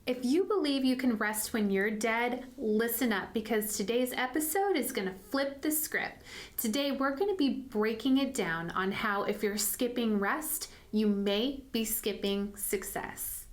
If you believe you can rest when you're dead, listen up, because today's episode is going to flip the script. Today, we're going to be breaking it down on how if you're skipping rest, you may be skipping success.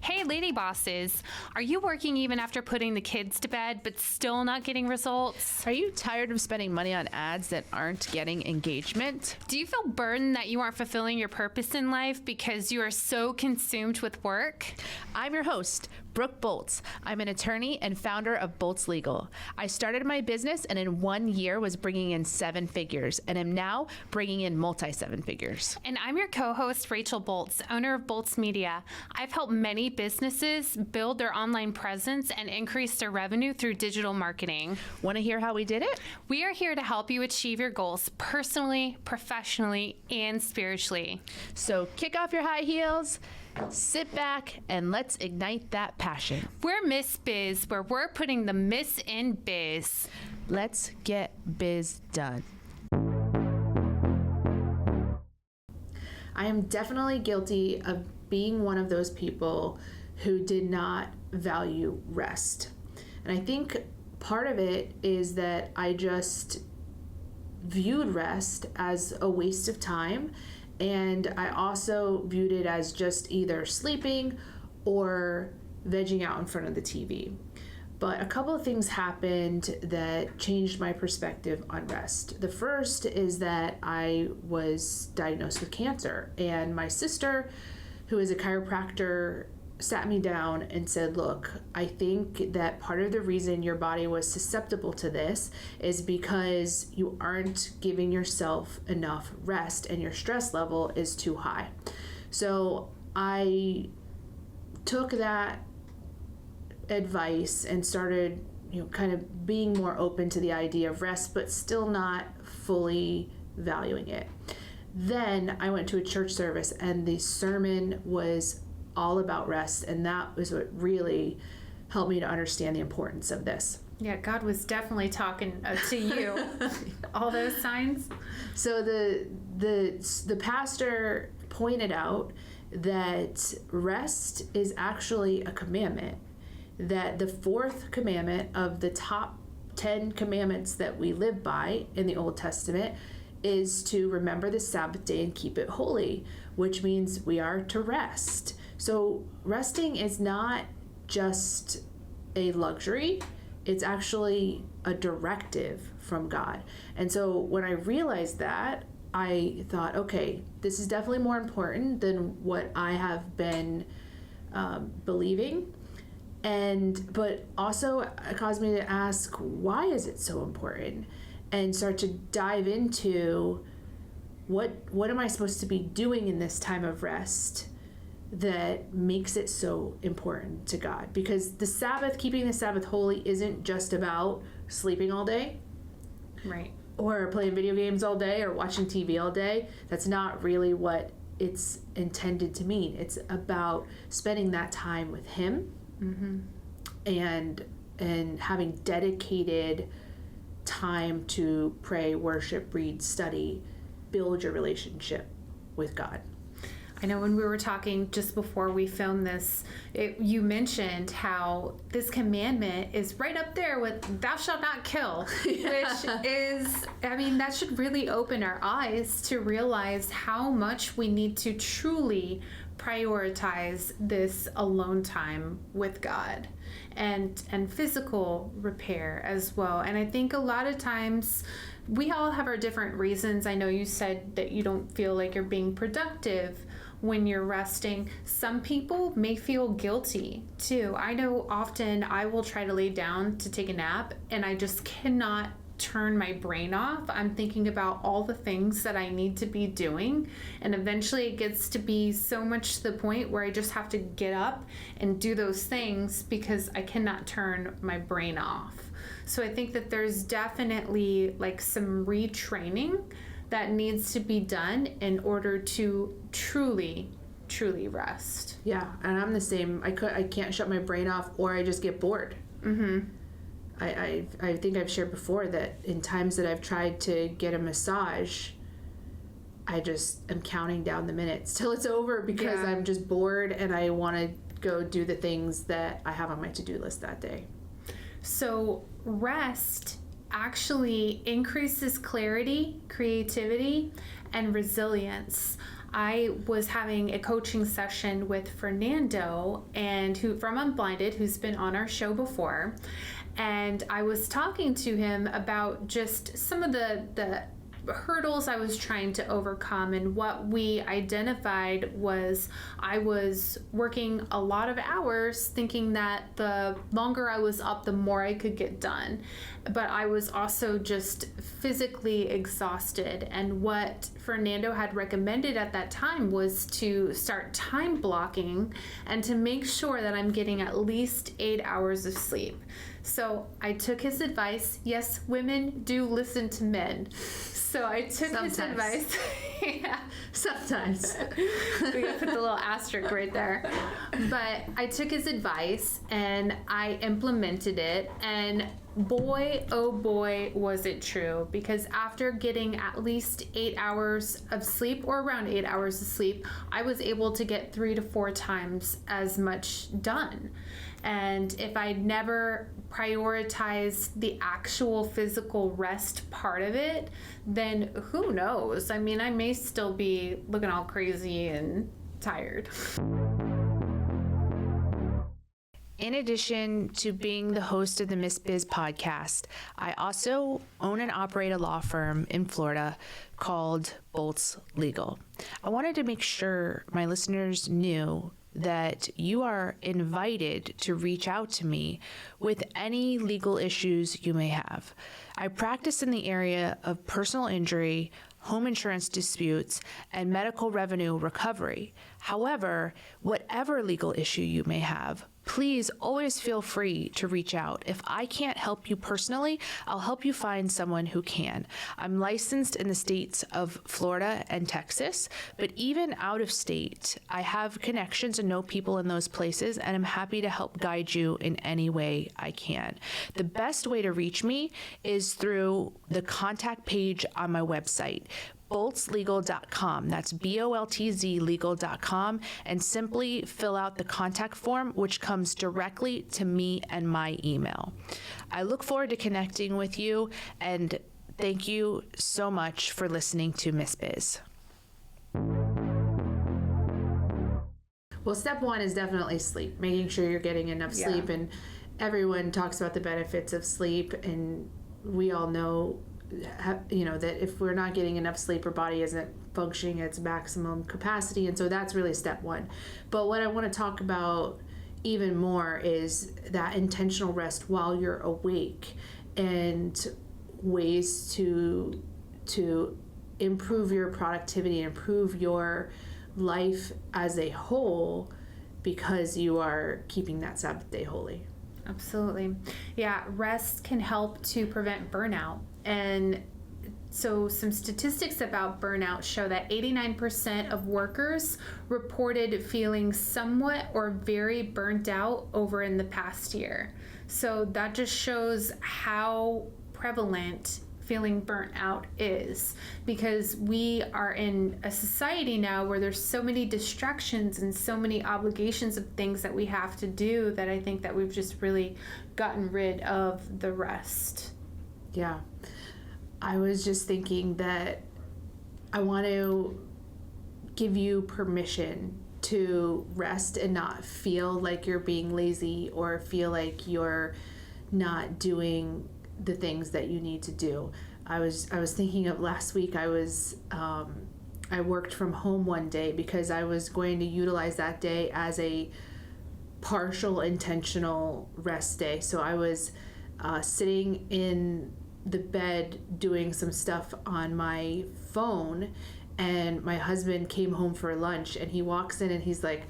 Hey, lady bosses, are you working even after putting the kids to bed but still not getting results? Are you tired of spending money on ads that aren't getting engagement? Do you feel burdened that you aren't fulfilling your purpose in life because you are so consumed with work? I'm your host, Brooke Boltz. I'm an attorney and founder of Boltz Legal. I started my business and in 1 year was bringing in 7 figures and am now bringing in multi-7 figures. And I'm your co-host, Rachel Boltz, owner of Boltz Media. I've helped many businesses build their online presence and increase their revenue through digital marketing. Want to hear how we did it? We are here to help you achieve your goals personally, professionally, and spiritually. So kick off your high heels, sit back, and let's ignite that passion. We're Miss Biz, where we're putting the miss in biz. Let's get biz done. I am definitely guilty of being one of those people who did not value rest. And I think part of it is that I just viewed rest as a waste of time. And I also viewed it as just either sleeping or vegging out in front of the TV. But a couple of things happened that changed my perspective on rest. The first is that I was diagnosed with cancer, and my sister, who is a chiropractor, sat me down and said, look, I think that part of the reason your body was susceptible to this is because you aren't giving yourself enough rest and your stress level is too high. So I took that advice and started, kind of being more open to the idea of rest, but still not fully valuing it. Then I went to a church service and the sermon was all about rest, and that was what really helped me to understand the importance of this. Yeah, God was definitely talking to you. All those signs. So the pastor pointed out that rest is actually a commandment, that the 4th commandment of the top 10 commandments that we live by in the Old Testament is to remember the Sabbath day and keep it holy, which means we are to rest. So resting is not just a luxury, it's actually a directive from God. And so when I realized that, I thought, okay, this is definitely more important than what I have been believing. But also it caused me to ask, why is it so important? And start to dive into what am I supposed to be doing in this time of rest that makes it so important to God? Because the Sabbath, keeping the Sabbath holy, isn't just about sleeping all day. Right. Or playing video games all day or watching TV all day. That's not really what it's intended to mean. It's about spending that time with Him. Mm-hmm. and having dedicated time to pray, worship, read, study, build your relationship with God. I know when we were talking just before we filmed this, you mentioned how this commandment is right up there with thou shalt not kill, which is, that should really open our eyes to realize how much we need to truly prioritize this alone time with God and physical repair as well. And I think a lot of times we all have our different reasons. I know you said that you don't feel like you're being productive when you're resting. Some people may feel guilty too. I know often I will try to lay down to take a nap and I just cannot turn my brain off. I'm thinking about all the things that I need to be doing, and eventually it gets to be so much to the point where I just have to get up and do those things because I cannot turn my brain off. So I think that there's definitely like some retraining that needs to be done in order to truly truly rest. Yeah, and I'm the same. I can't shut my brain off, or I just get bored. Mm-hmm. I think I've shared before that in times that I've tried to get a massage, I just am counting down the minutes till it's over because I'm just bored and I want to go do the things that I have on my to-do list that day. So rest actually increases clarity, creativity, and resilience. I was having a coaching session with Fernando from Unblinded, who's been on our show before. And I was talking to him about just some of the hurdles I was trying to overcome, and what we identified was I was working a lot of hours thinking that the longer I was up, the more I could get done. But I was also just physically exhausted. And what Fernando had recommended at that time was to start time blocking and to make sure that I'm getting at least 8 hours of sleep. So I took his advice. Yes, women do listen to men. So I took his advice. Yeah. Sometimes. We gotta put the little asterisk right there. But I took his advice and I implemented it, and boy, oh boy, was it true. Because after getting at least 8 hours of sleep, or around 8 hours of sleep, I was able to get 3 to 4 times as much done. And if I never prioritized the actual physical rest part of it, then who knows? I mean, I may still be looking all crazy and tired. In addition to being the host of the Biz Podcast, I also own and operate a law firm in Florida called Boltz Legal. I wanted to make sure my listeners knew that you are invited to reach out to me with any legal issues you may have. I practice in the area of personal injury, home insurance disputes, and medical revenue recovery. However, whatever legal issue you may have, please always feel free to reach out. If I can't help you personally, I'll help you find someone who can. I'm licensed in the states of Florida and Texas, but even out of state, I have connections and know people in those places, and I'm happy to help guide you in any way I can. The best way to reach me is through the contact page on my website, boltzlegal.com. That's BOLTZ legal.com, and simply fill out the contact form, which comes directly to me and my email. I look forward to connecting with you, and thank you so much for listening to Miss Biz. Well, step one is definitely sleep, making sure you're getting enough sleep. And everyone talks about the benefits of sleep, and we all know that if we're not getting enough sleep, our body isn't functioning at its maximum capacity. And so that's really step one. But what I want to talk about even more is that intentional rest while you're awake, and ways to improve your productivity, improve your life as a whole, because you are keeping that Sabbath day holy. Absolutely. Yeah, rest can help to prevent burnout. And so some statistics about burnout show that 89% of workers reported feeling somewhat or very burnt out over in the past year. So that just shows how prevalent feeling burnt out is, because we are in a society now where there's so many distractions and so many obligations of things that we have to do, that I think that we've just really gotten rid of the rest. Yeah. I was just thinking that I want to give you permission to rest and not feel like you're being lazy or feel like you're not doing the things that you need to do. I was thinking of last week. I worked from home one day because I was going to utilize that day as a partial intentional rest day. So I was sitting in the bed doing some stuff on my phone, and my husband came home for lunch, and he walks in and he's like,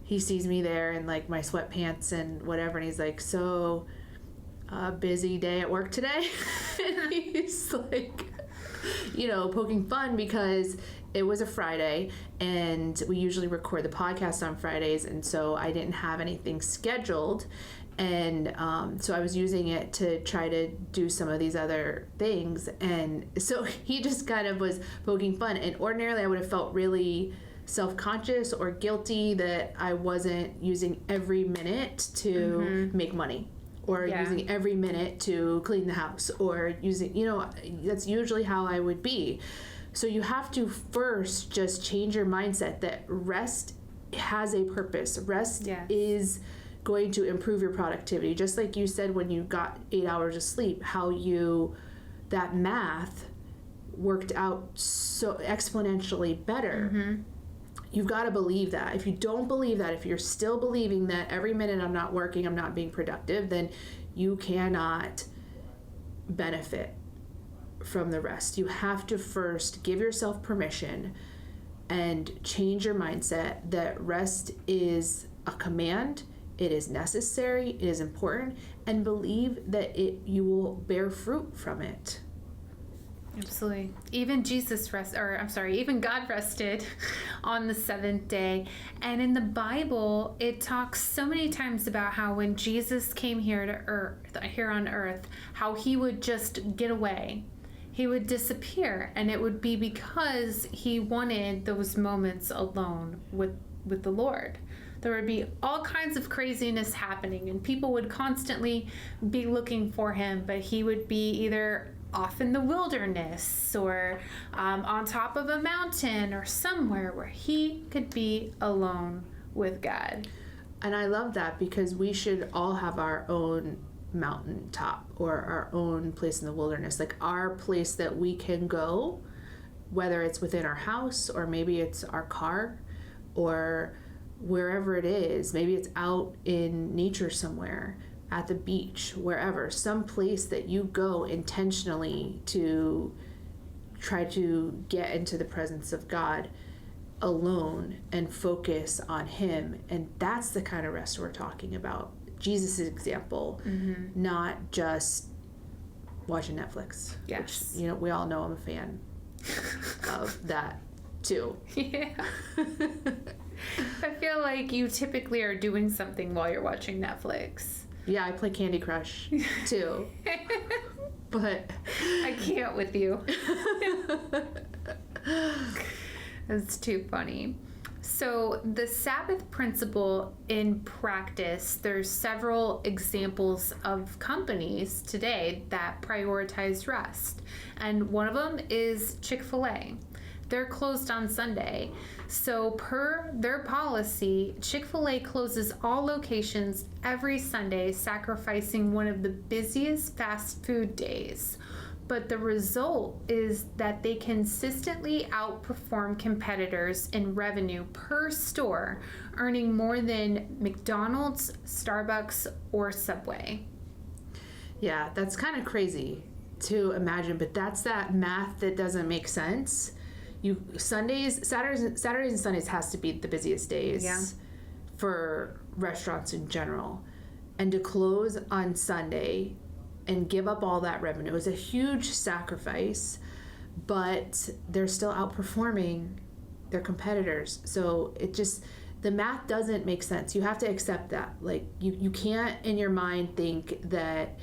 he sees me there in like my sweatpants and whatever, and he's like, "So busy day at work today?" And he's like, poking fun because it was a Friday and we usually record the podcast on Fridays. And so I didn't have anything scheduled. And so I was using it to try to do some of these other things. And so he just kind of was poking fun. And ordinarily I would have felt really self-conscious or guilty that I wasn't using every minute to make money, or using every minute to clean the house, or using, that's usually how I would be. So you have to first just change your mindset that rest has a purpose. Rest is going to improve your productivity. Just like you said when you got 8 hours of sleep, how that math worked out so exponentially better. You've got to believe that. If you don't believe that, if you're still believing that every minute I'm not working, I'm not being productive, then you cannot benefit from the rest. You have to first give yourself permission and change your mindset that rest is a command, it is necessary, it is important, and believe that you will bear fruit from it. Absolutely. Even even God rested on the seventh day. And in the Bible, it talks so many times about how when Jesus came here on earth, how he would just get away. He would disappear, and it would be because he wanted those moments alone with the Lord. There would be all kinds of craziness happening, and people would constantly be looking for him, but he would be either off in the wilderness or on top of a mountain or somewhere where he could be alone with God. And I love that, because we should all have our own mountaintop or our own place in the wilderness, like our place that we can go, whether it's within our house or maybe it's our car or wherever it is. Maybe it's out in nature somewhere, at the beach, wherever, some place that you go intentionally to try to get into the presence of God alone and focus on him. And that's the kind of rest we're talking about. Jesus' example, not just watching Netflix. Yes. Which, we all know I'm a fan of that too. Yeah. I feel like you typically are doing something while you're watching Netflix. Yeah, I play Candy Crush too. But I can't with you. That's too funny. So the Sabbath principle in practice, there's several examples of companies today that prioritize rest. And one of them is Chick-fil-A. They're closed on Sunday. So per their policy, Chick-fil-A closes all locations every Sunday, sacrificing one of the busiest fast food days. But the result is that they consistently outperform competitors in revenue per store, earning more than McDonald's, Starbucks, or Subway. Yeah, that's kind of crazy to imagine, but that's that math that doesn't make sense. Saturdays and Sundays has to be the busiest days for restaurants in general. And to close on Sunday and give up all that revenue is a huge sacrifice, but they're still outperforming their competitors. So the math doesn't make sense. You have to accept that. Like you can't in your mind think that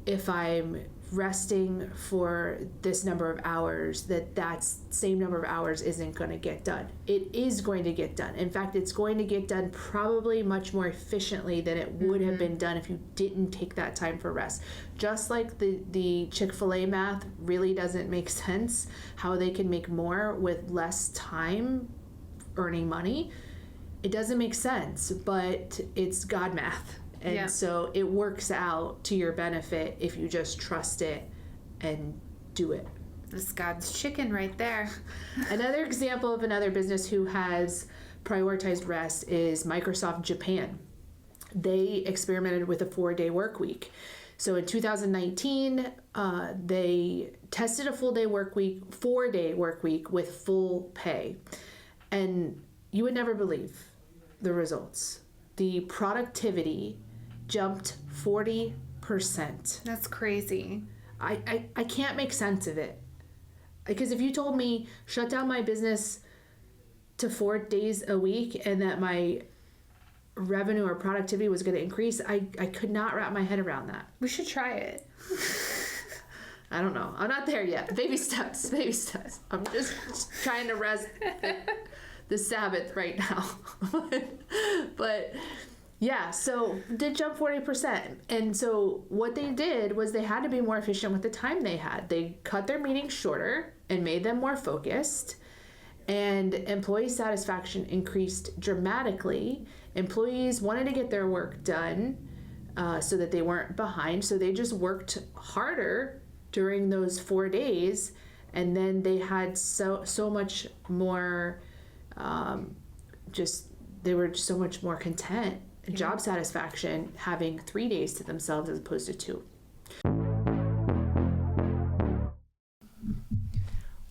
if I'm resting for this number of hours, that same number of hours isn't going to get done. It is going to get done. In fact, it's going to get done probably much more efficiently than it would have been done if you didn't take that time for rest. Just like the Chick-fil-A math really doesn't make sense, how they can make more with less time earning money. It doesn't make sense, but it's God math. And so it works out to your benefit if you just trust it and do it. This God's chicken right there. Another example of another business who has prioritized rest is Microsoft Japan. They experimented with a 4-day work week. So in 2019, they tested a 4-day work week with full pay. And you would never believe the results. The productivity jumped 40%. That's crazy. I can't make sense of it. Because if you told me shut down my business to 4 days a week and that my revenue or productivity was going to increase, I could not wrap my head around that. We should try it. I don't know. I'm not there yet. Baby steps. I'm just trying to rest the Sabbath right now. But yeah, so did jump 40%. And so what they did was they had to be more efficient with the time they had. They cut their meetings shorter and made them more focused. And employee satisfaction increased dramatically. Employees wanted to get their work done so that they weren't behind. So they just worked harder during those 4 days. And then they had so much more, they were so much more content. Job satisfaction having 3 days to themselves as opposed to 2.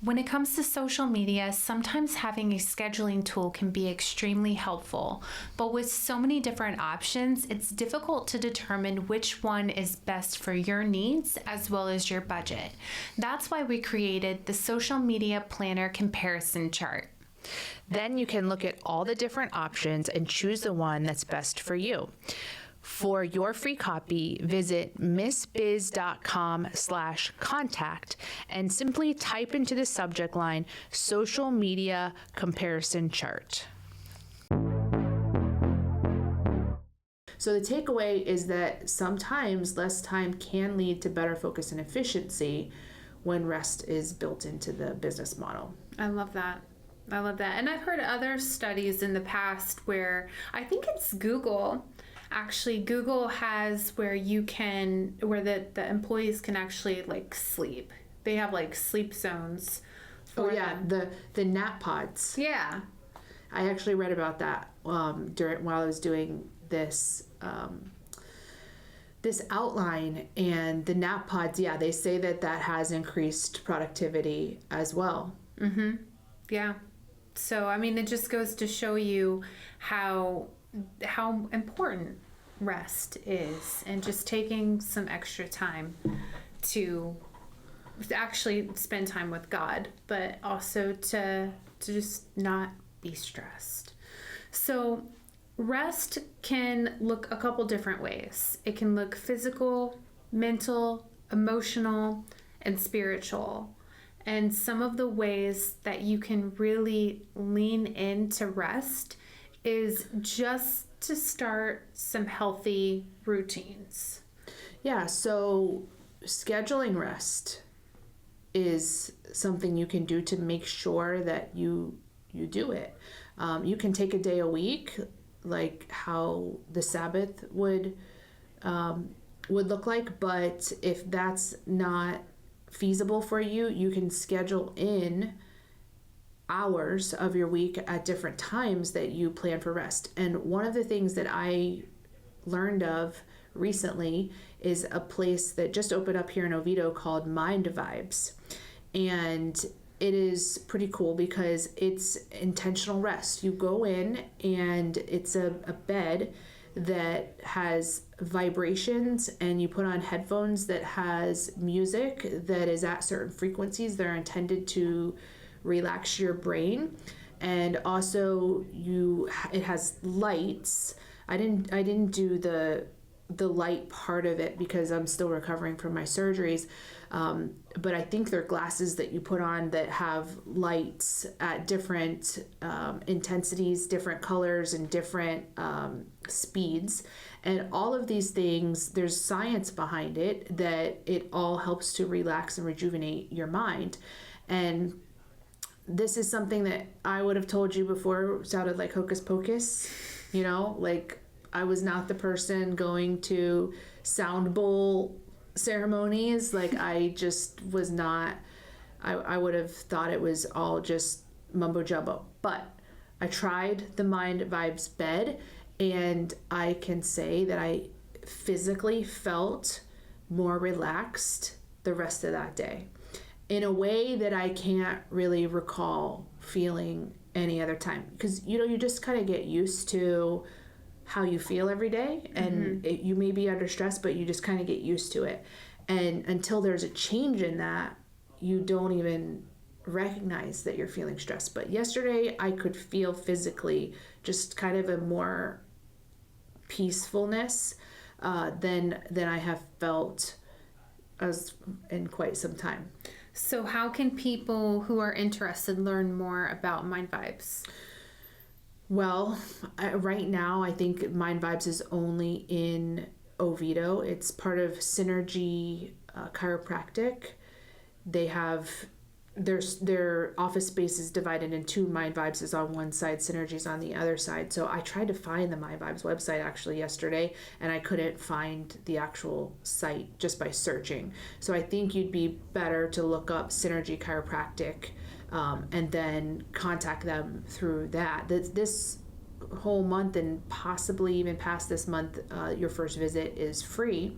When it comes to social media, sometimes having a scheduling tool can be extremely helpful, but with so many different options, it's difficult to determine which one is best for your needs as well as your budget. That's why we created the Social Media Planner Comparison Chart. Then you can look at all the different options and choose the one that's best for you. For your free copy, visit missbiz.com/contact and simply type into the subject line, Social Media Comparison Chart. So the takeaway is that sometimes less time can lead to better focus and efficiency when rest is built into the business model. I love that. And I've heard other studies in the past where I think it's Google. Actually, Google has where the employees can actually like sleep. They have like sleep zones for them. the nap pods. Yeah. I actually read about that while I was doing this outline, and the nap pods, they say that has increased productivity as well. Mm-hmm. Yeah. So, I mean, it just goes to show you how important rest is, and just taking some extra time to actually spend time with God, but also to just not be stressed. So rest can look a couple different ways. It can look physical, mental, emotional, and spiritual. And some of the ways that you can really lean into rest is just to start some healthy routines. Yeah, so scheduling rest is something you can do to make sure that you do it. You can take a day a week, like how the Sabbath would look like, but if that's not feasible for you, you can schedule in hours of your week at different times that you plan for rest. And one of the things that I learned of recently is a place that just opened up here in Oviedo called Mind Vibes. And it is pretty cool because it's intentional rest. You go in and it's a bed that has vibrations, and you put on headphones that has music that is at certain frequencies that are intended to relax your brain. And also it has lights. I didn't do the light part of it because I'm still recovering from my surgeries, but I think they're glasses that you put on that have lights at different intensities, different colors, and different speeds. And all of these things, there's science behind it that it all helps to relax and rejuvenate your mind. And this is something that I would have told you before sounded like hocus pocus, like I was not the person going to sound bowl ceremonies. Like I just was not, I would have thought it was all just mumbo jumbo. But I tried the Mind Vibes bed, and I can say that I physically felt more relaxed the rest of that day in a way that I can't really recall feeling any other time. Because, you just kind of get used to how you feel every day, and you may be under stress, but you just kind of get used to it. And until there's a change in that, you don't even recognize that you're feeling stressed. But yesterday I could feel physically just kind of a more peacefulness than I have felt as in quite some time. So how can people who are interested learn more about Mind Vibes? Well, right now I think Mind Vibes is only in Oviedo. It's part of Synergy Chiropractic. They have their office space is divided in two. Mind Vibes is on one side, Synergy's on the other side. So I tried to find the Mind Vibes website actually yesterday, and I couldn't find the actual site just by searching. So I think you'd be better to look up Synergy Chiropractic and then contact them through that. This whole month and possibly even past this month, your first visit is free.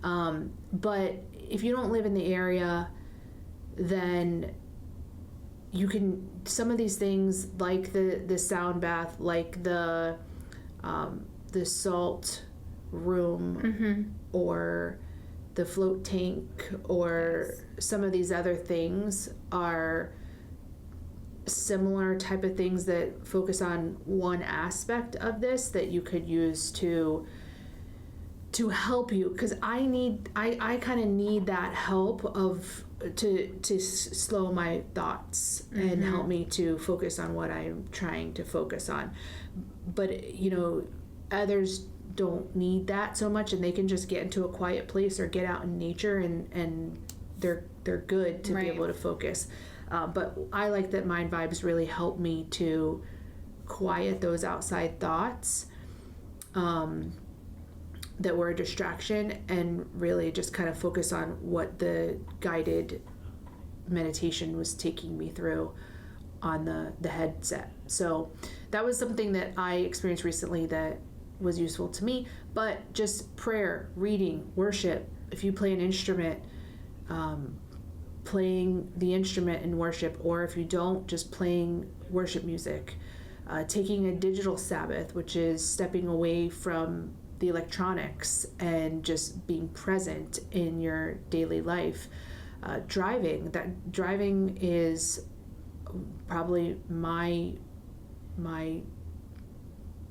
But if you don't live in the area, then you can, some of these things like the sound bath, like the salt room, or the float tank, or some of these other things are similar type of things that focus on one aspect of this that you could use to help you, because I kind of need that help of to slow my thoughts and help me to focus on what I'm trying to focus on. But others don't need that so much, and they can just get into a quiet place or get out in nature and they're good to be able to focus. But I like that Mind Vibes really help me to quiet those outside thoughts that were a distraction, and really just kind of focus on what the guided meditation was taking me through on the headset. So that was something that I experienced recently that was useful to me. But just prayer, reading, worship, if you play an instrument, playing the instrument in worship, or if you don't, just playing worship music, taking a digital Sabbath, which is stepping away from the electronics and just being present in your daily life. Driving is probably my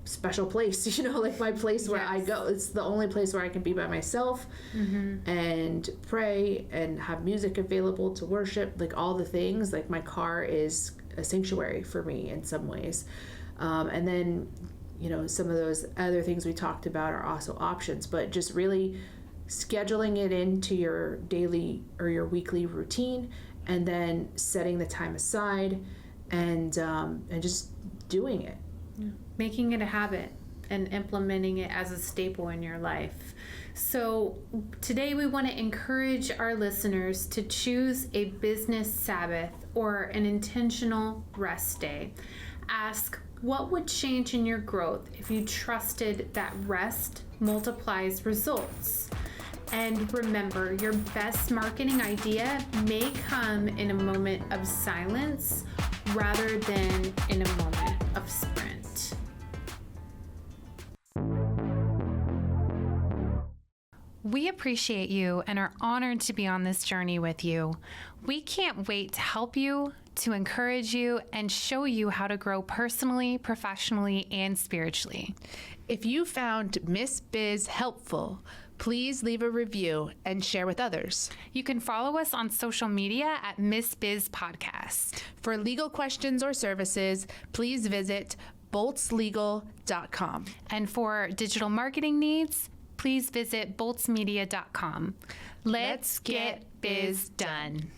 special place, like my place where I go. It's the only place where I can be by myself and pray and have music available to worship, like all the things. Like my car is a sanctuary for me in some ways. And then some of those other things we talked about are also options, but just really scheduling it into your daily or your weekly routine, and then setting the time aside and just doing it. Making it a habit and implementing it as a staple in your life. So today we want to encourage our listeners to choose a business Sabbath or an intentional rest day. Ask, what would change in your growth if you trusted that rest multiplies results? And remember, your best marketing idea may come in a moment of silence rather than in a moment of sprint. We appreciate you and are honored to be on this journey with you. We can't wait to help you, to encourage you, and show you how to grow personally, professionally, and spiritually. If you found Miss Biz helpful, please leave a review and share with others. You can follow us on social media at Miss Biz Podcast. For legal questions or services, please visit boltzlegal.com. And for digital marketing needs, please visit boltzmedia.com. Let's get biz done.